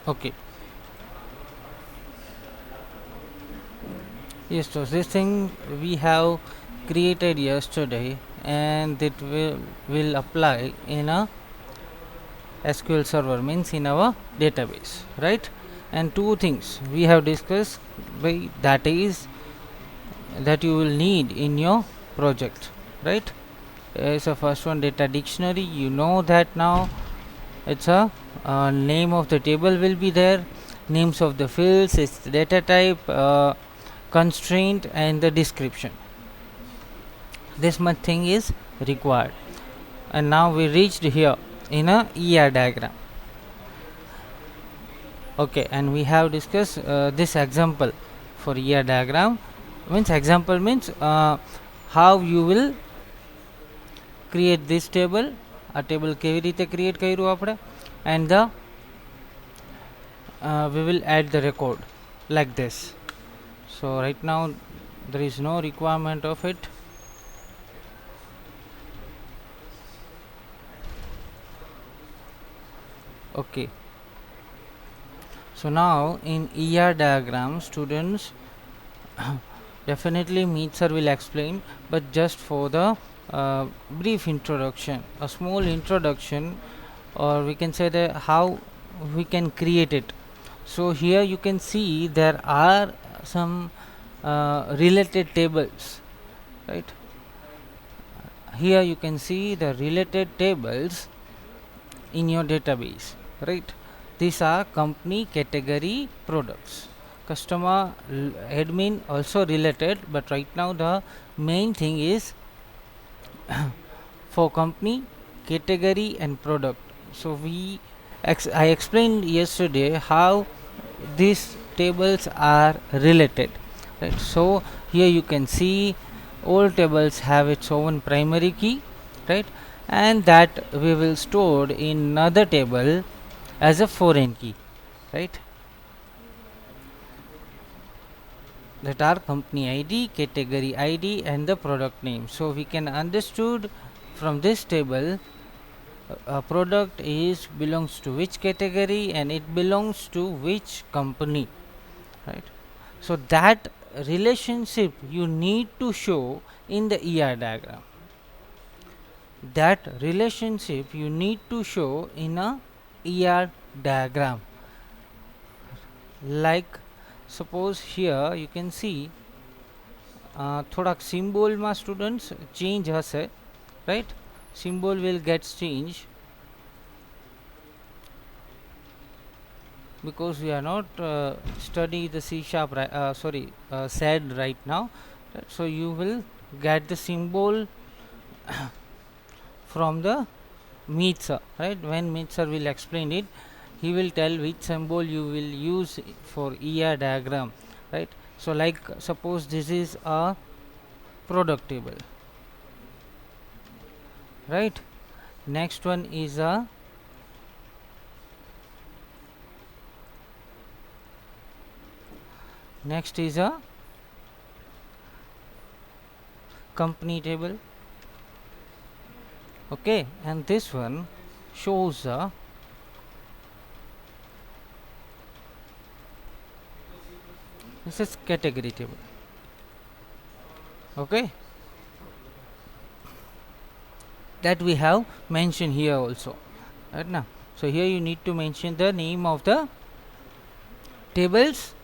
Okay. Yes, so this thing we have created yesterday, and it will apply in a SQL server, means in our database, right? And two things we have discussed by that is that you will need in your project, right? So first one, data dictionary. You know that now it's a name of the table will be there, names of the fields, its data type, constraint, and the description. This much thing is required. And now we reached here in a ER diagram. Okay, and we have discussed this example for ER diagram. Means example means how you will create this table. A table કેવી રીતે create કર્યું આપણે, and the we will add the record like this. So right now there is no requirement of it. Okay, so now in ER diagram, students definitely Meetsar will explain, but just for the brief introduction, a small introduction, or we can say that how we can create it. So here you can see there are some related tables, right? Here you can see the related tables in your database, right? These are company, category, products, customer, admin also related, but right now the main thing is for company, category, and product. So I explained yesterday how these tables are related, right? So here you can see all tables have its own primary key, right? And that we will store in another table as a foreign key, right? That are company ID, category ID, and the product name. So we can understood from this table a product is belongs to which category and it belongs to which company, right? So that relationship you need to show in the ER diagram. That relationship you need to show in a ER diagram. Like suppose here you can see થોડાક સિમ્બોલમાં students change હશે, right? Symbol will get changed because we are not studying the C sharp SAD right now, right? So you will get the symbol from the Meetsar, right? When Meetsar will explain it, he will tell which symbol you will use for ER diagram, right? So like suppose this is a product table, right? Next one is a company table. Okay, and this one shows a this is category table. Okay, that we have mentioned here also, right? Now so here you need to mention the name of the tables,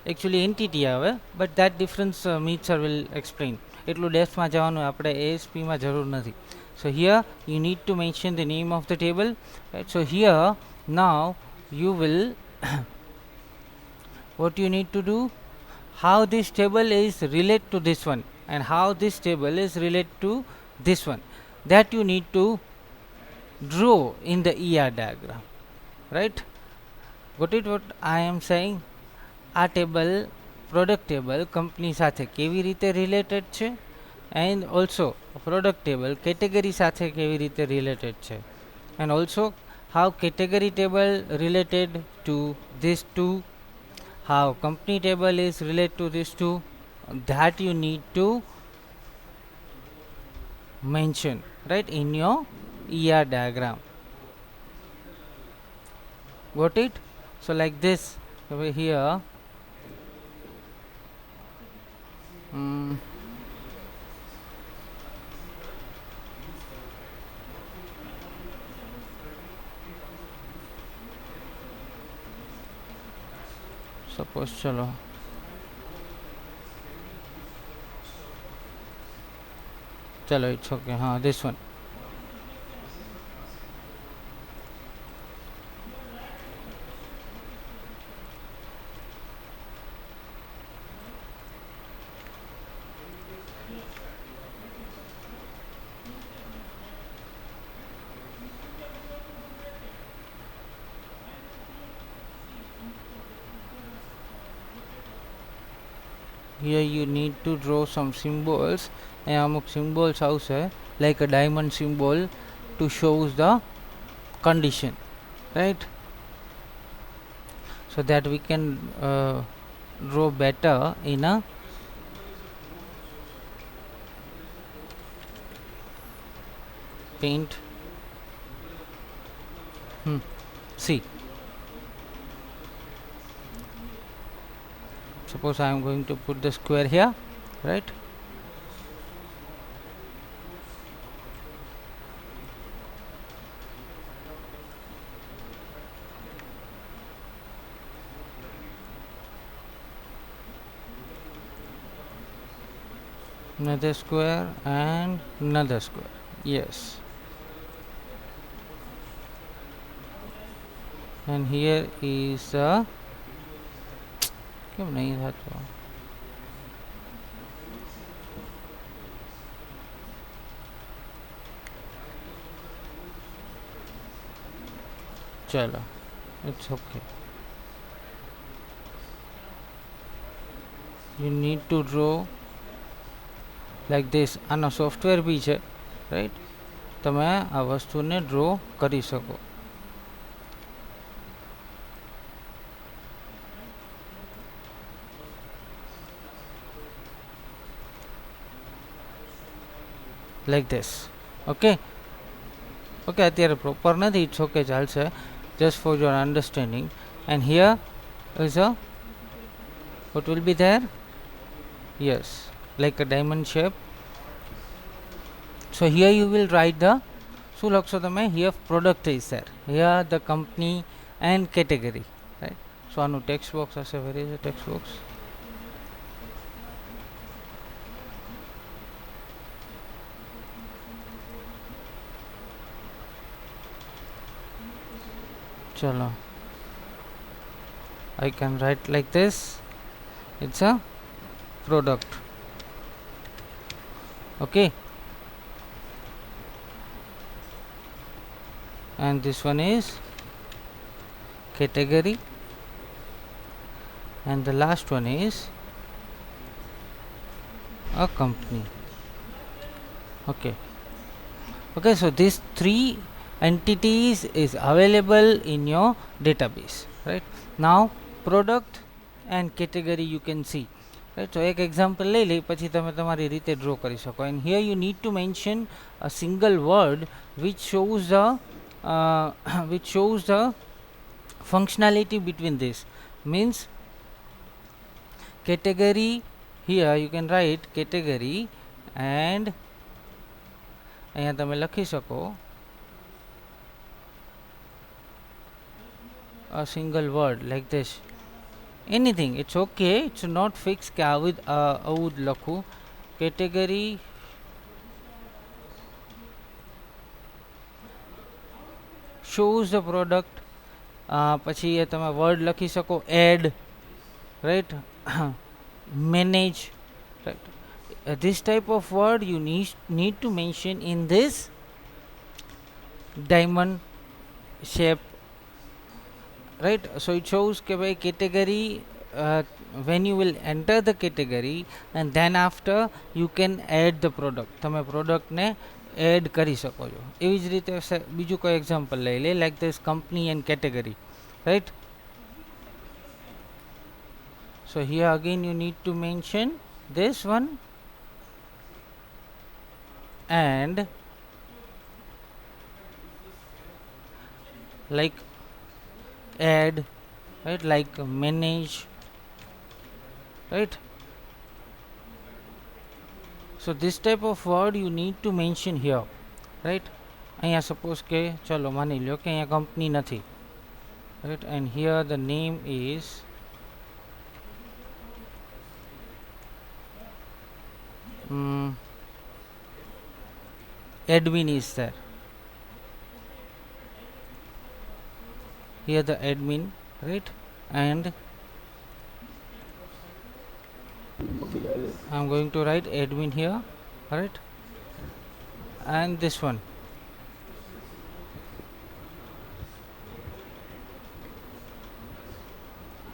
actually entity આવે, but that difference Meetsar will explain. એટલું ડેપ્થમાં જવાનું આપણે ASPમાં જરૂર નથી. So here you need to mention the name of the table, right? So here now you will what you need to do, how this table is related to this one and how this table is related to this one, that you need to draw in the ER diagram, right? Got it what I am saying? આ table product table company સાથે કેવી રીતે related છે, and also product table category સાથે કેવી રીતે related છે, and also how category table related to this two, how company table is related to this two, that you need to mention, right, in your ER diagram. Got it? So like this over here, suppose chalo it's okay. This one. Here you need to draw some symbols. And amuk symbols also like a diamond symbol to shows the condition, right? So that we can draw better in a paint. See, suppose I am going to put the square here, right? Another square and another square. Yes. And here is a क्यों नहीं था तो चलो, it's okay. You need to draw like this. આનો software બી છે, right? તમે આ વસ્તુને ડ્રો કરી શકો. like this. Okay, અત્યારે પ્રોપર નથી, ઇટ્સ ઓકે, ચાલશે, just for your understanding. And here is a, what will be there? Yes, like a diamond shape. So here you will write the શું લખશો તમે? here product is there, here the company and category, right? So આનું text box હશે. where is the text box? chalo, I can write like this. It's a product. Okay, and this one is category, and the last one is a company. Okay, so these three entities is available in your database, right? Now product and category you can see, right? So એક example લઈ લઈ, પછી તમે તમારી રીતે draw કરી શકો. And here you need to mention a single word which shows the functionality between this. Means category, here you can write category, and અહીંયા તમે લખી શકો a single word like this. Anything, it's okay, it's not fixed કે આવું જ લખું. category shows the product. પછી એ તમે વર્ડ લખી શકો add, right? manage, right? This type of word you need to mention in this diamond shape, right? So it shows ke by category, when you will enter the category, and then after you can add the product. તમે product ને add કરી શકો છો. એવી જ રીતે બીજું કોઈ example લઈ લે, like this company and category, right? So here again you need to mention this one, and like add right? Like manage, right? So this type of word you need to mention here, right? અહીંયા suppose કે ચલો માની લ્યો કે અહીંયા company નથી, right? And here the name is admin is there. Here the admin, right? And I'm going to write admin here, right? And this one,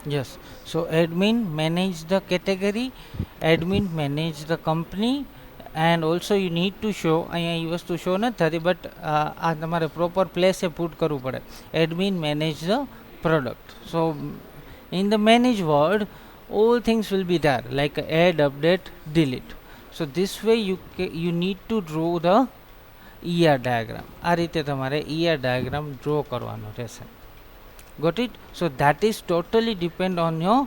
yes. So admin manage the category, admin manage the company, and also you need to show અહીંયા એ વસ્તુ show નથી થતી, but આ તમારે proper પ્લેસે put કરવું પડે. admin manage the product. So in the manage word all things will be there, like add, update, delete. So this way you need to draw the ER diagram. આ રીતે તમારે ER diagram draw કરવાનો રહેશે. Got it? So that is totally depend on your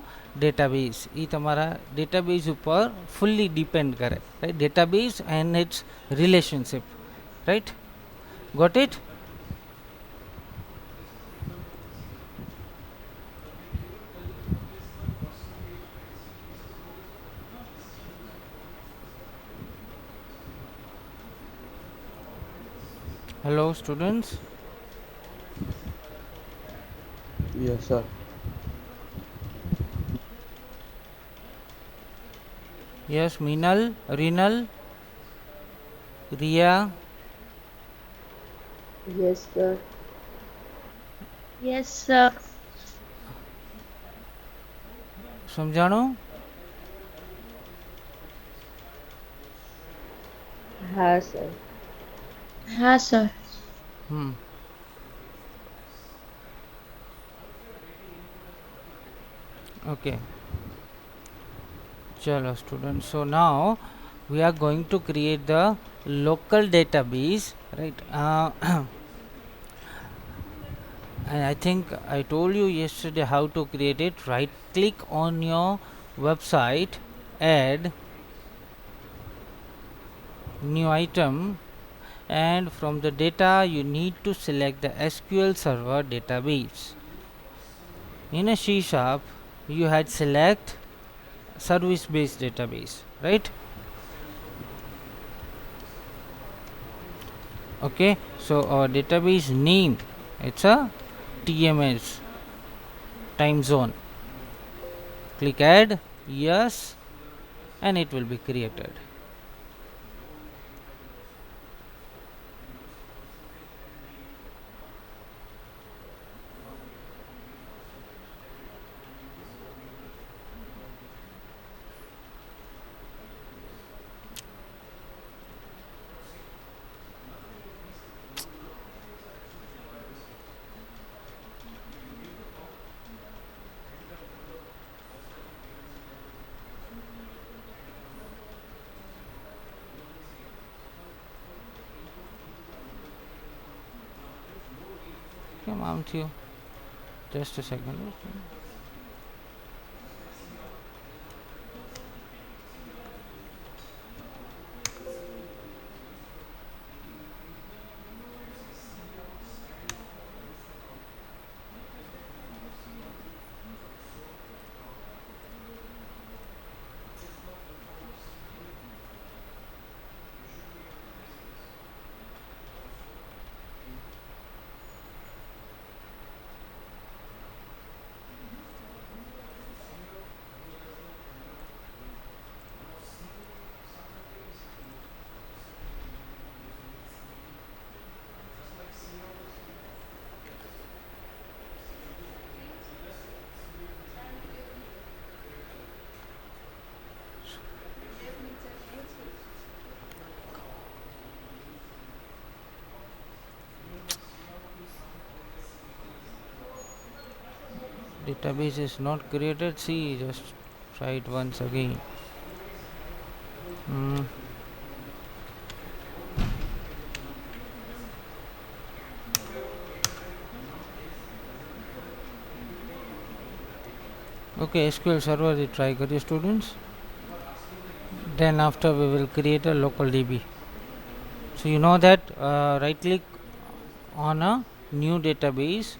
database. એ તમારા database ઉપર fully depend કરે, right? Database and its relationship, right? Got it? Hello students. Yes, sir. Yes, Minal, Rinal, Ria. Yes, sir. Yes, sir. સમજાણું? Ha, sir. Ha, sir. Okay. Chalo students. So now we are going to create the local database, right? And I think I told you yesterday how to create it. Right click on your website, add new item, and from the data you need to select the SQL Server database. In a C# you had select service based database, right? Okay, so our database name, it's a TMS, time zone. Click add, yes, and it will be created. Come on to you. Just a second. Database is not created. See, just try it once again. Okay, SQL server try kariye students. Then after we will create a local DB. So you know that right click on a new database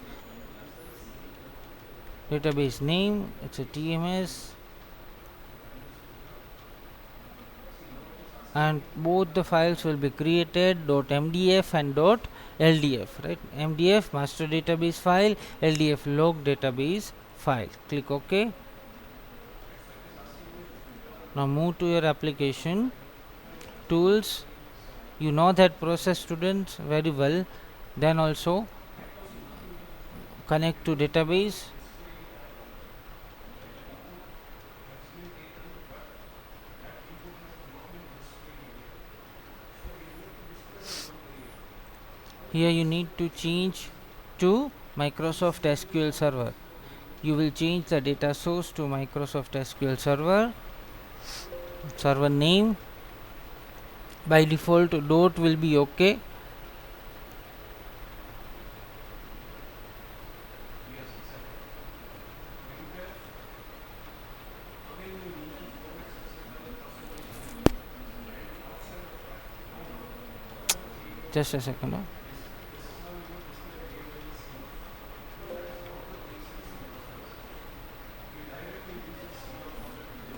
name, it's a TMS, and both the files will be created .mdf and .ldf, right? MDF master database file, LDF log database file. Click OK. Now move to your application tools. You know that process students very well. Then also connect to database. Here you need to change to Microsoft SQL Server. You will change the data source to Microsoft SQL Server. Server name by default dot will be okay. Just a second.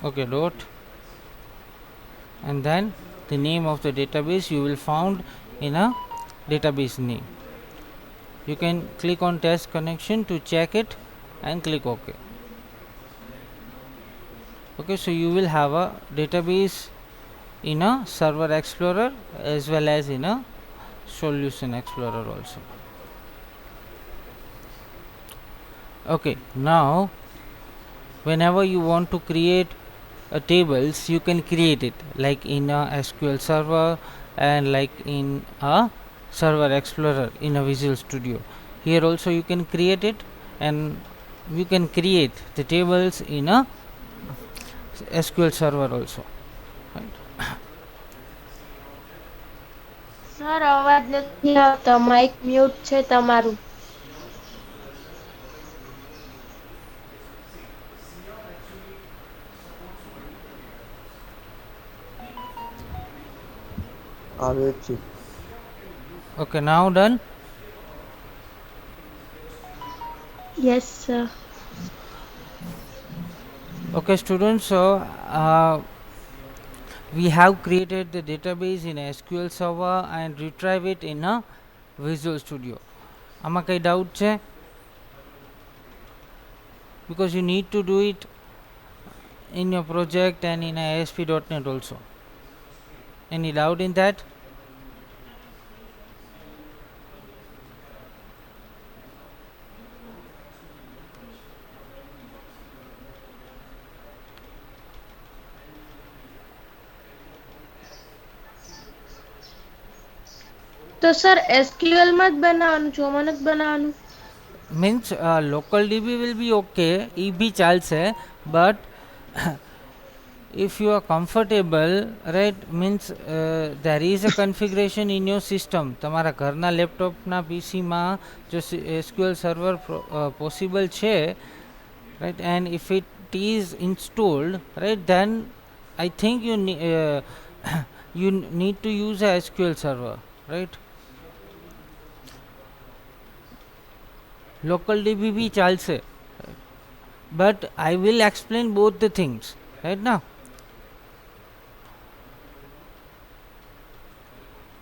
Okay, dot, and then the name of the database you will found in a database name. You can click on test connection to check it and click OK. Okay, so you will have a database in a server explorer as well as in a solution explorer also. Okay, now whenever you want to create a tables, you can create it like in a SQL server and like in a server explorer in a Visual Studio. Here also you can create it, and you can create the tables in a SQL server also, right? Sir અવાજ નથી આવતો, Mike mute છે તમારું. આવે છે. Okay, now done. Yes, sir. Okay students, so we have created the database in a SQL server and retrieve it in a Visual Studio. આમાં કઈ doubt છે? Because you need to do it in your project and in a ASP.NET also. Any doubt in that? તો sir SQL માં જ બનાવવાનું છે, ઓમાં નથી બનાવવાનું? Means local DB will be okay, એ બી ચાલશે, but if you are comfortable, right, means there is a configuration in your system. તમારા ઘરના લેપટોપના પીસીમાં જો SQL server possible છે, right, and if it is installed, right, then I think you need to use a SQL server, right? Local DB भी ચાલશે, but I will explain both the things, right now.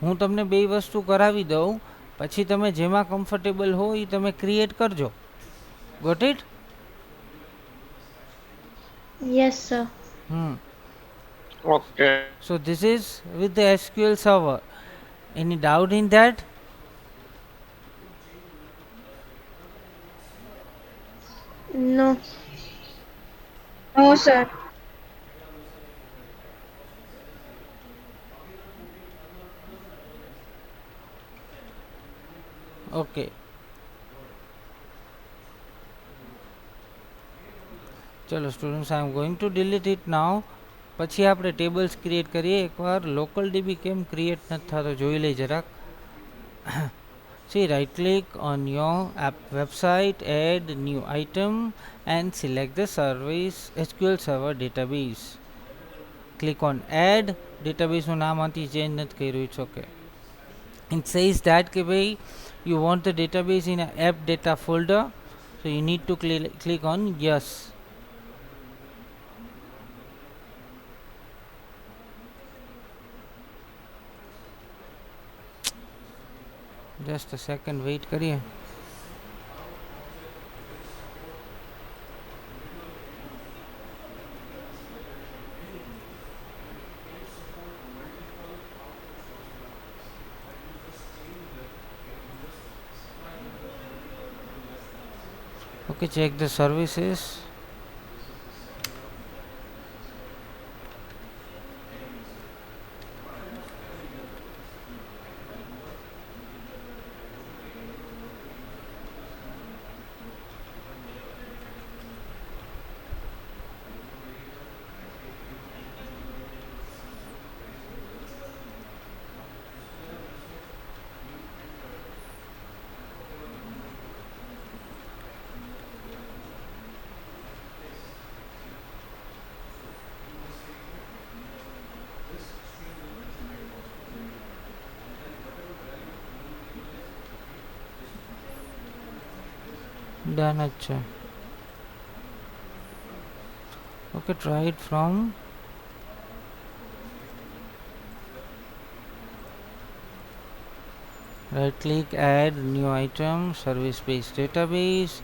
હું તમને બે વસ્તુ કરાવી દઉં, પછી તમે જેમાં કમ્ફર્ટેબલ હો એ તમે ક્રિએટ કરજો. Got it? Yes, sir. Okay. So this is with the SQL server. Any doubt in that? No. No, sir. Okay. ચલો students, I am going to delete it નાઉ. પછી આપણે ટેબલ્સ ક્રિએટ કરીએ. એકવાર local dB કેમ create નથી થતો જોઈ લઈ જરાક. See, right click on your app website, add new item and select the service SQL Server database. Click on add database નું નામ આથી change નથી કર્યું. It's okay. It says that you want the database in a app data folder, so you need to click on yes. Just a second, wait करिए. Okay, check the services. Done. अच्छा. Okay, try it from right click, add new item, service based database,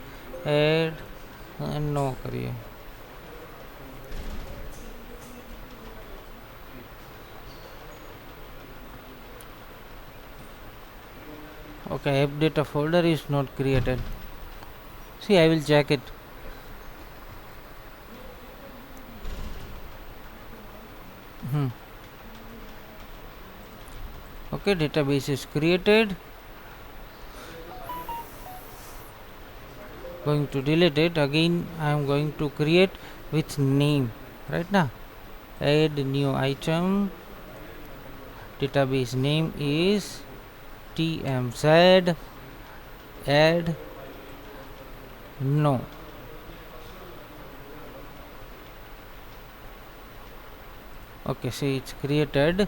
add and no करिए. Okay, app data folder is not created. See, I will check it. Okay, database is created. Going to delete it again. I am going to create with name right now. Add new item. Database name is TMZ. Add no. Okay, see, it's created.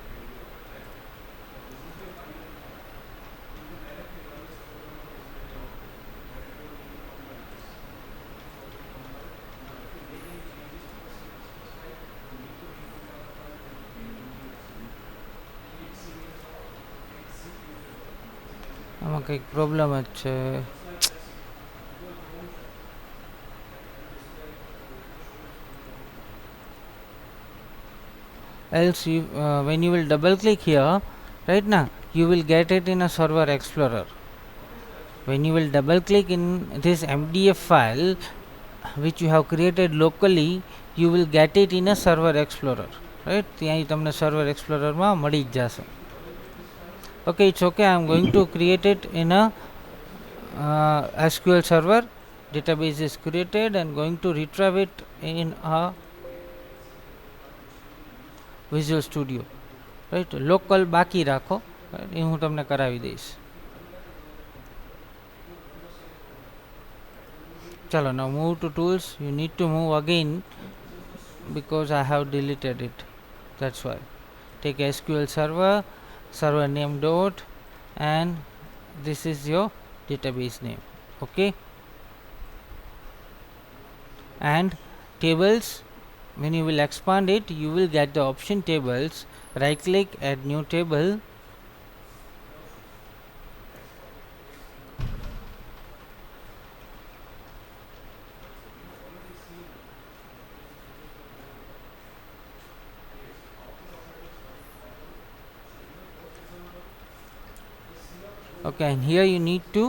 આમાં કંઈક problem જ છે. Else you, when you will double click here, right now you will get it in a server explorer. When you will double click in this MDF file which you have created locally, you will get it in a server explorer, right? ત્યાં તમને server explorer માં મળી જ જશે. Okay, it's okay. I am going to create it in a SQL server. Database is created and going to retrieve it in a Visual Studio, right? Local બાકી રાખો, એ હું તમને કરાવી દઈશ. ચલો, now move to tools. You need to move again because I have deleted it. That's why. Take SQL server, server name dot, and this is your database name. Okay, and tables. When you will expand it, you will get the option tables. Right click, add new table. Okay, and here you need to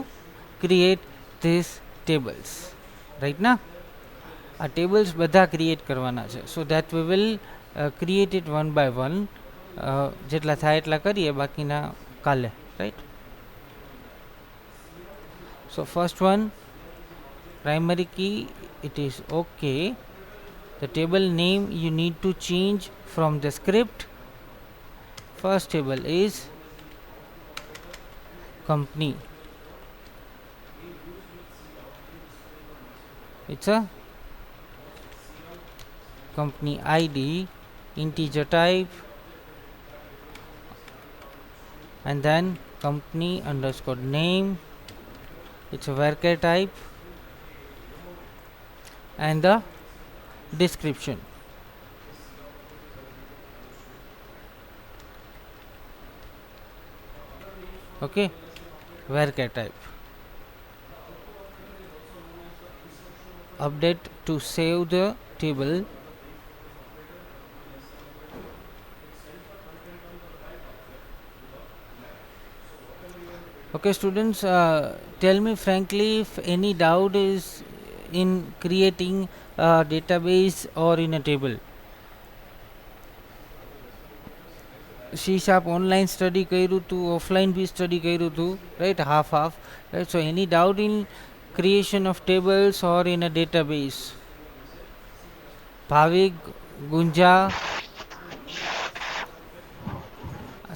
create these tables right now. આ tables બધા create કરવાના છે. So that we will create it one by one. જેટલા થાય એટલા કરીએ, બાકીના કાલે, right? So first one, primary key, it is okay. The table name you need to change from the script. First table is company, it's a company ID, integer type, and then company underscore name, it's a varchar type, and the description. Okay, varchar type. Update to save the table. Okay, students, tell me frankly if any doubt is in creating a database or in a table. C# online study કર્યું હતું, offline भी study કર્યું હતું, right? Half, right? So any doubt in creation of tables or in a database? Bhavik, Gunja,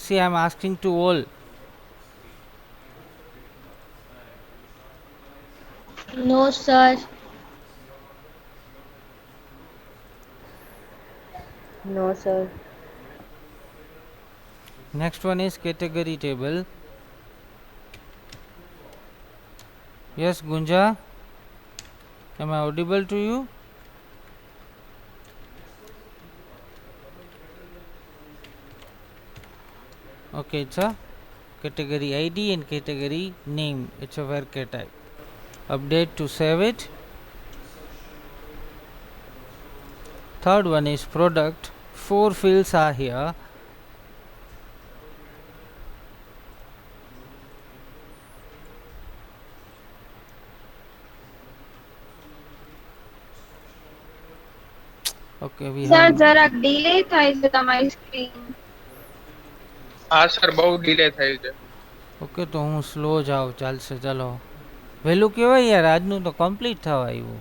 see, I am asking to all. No, sir. No, sir. Next one is category table. Yes, Gunja, am I audible to you? Okay, it's a category ID and category name, it's a varchar type. Update to save it. Third one is product. 4 fields are here. Okay, we sir have જરાક delay થાય છે તમારી screen. હા sir બહુ delay થયું છે. Okay, તો હું સ્લો જાઉં, ચાલશે, ચાલો વહેલું કહેવાય યાર, આજનું તો કમ્પ્લીટ થવા આવ્યું.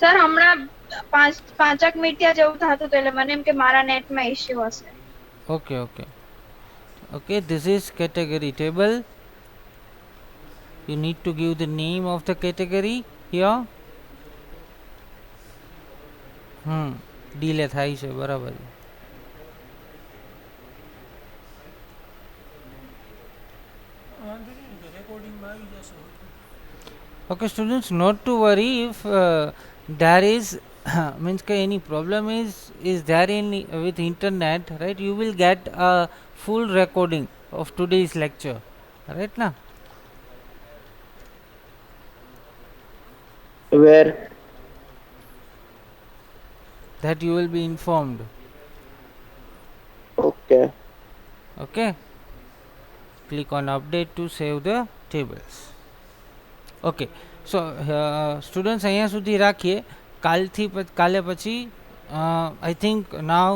સર હમણાં 5 મિનિટ જેવું થતું હતું એટલે મને એમ કે મારા નેટમાં ઇશ્યુ હશે. Okay, okay, okay, this is category table. You need to give the name of the category here. Delay થાય છે, બરાબર. Okay, students, not to worry if there is means any problem is there in with internet, right? You will get a full recording of today's lecture, right? Na, Where? that you will be informed. Okay. Okay, click on update to save the tables. Okay, so students અહીંયા સુધી રાખીએ. કાલે પછી I think now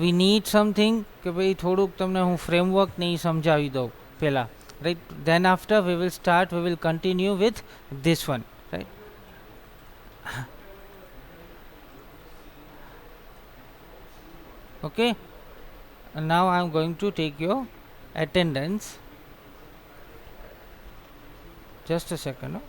we need something કે ભાઈ થોડુંક તમને હું ફ્રેમવર્ક ને ઈ સમજાવી દઉં પહેલા, right? Then after we will continue with this one, right? Okay, and now I am going to take your attendance. Just a second.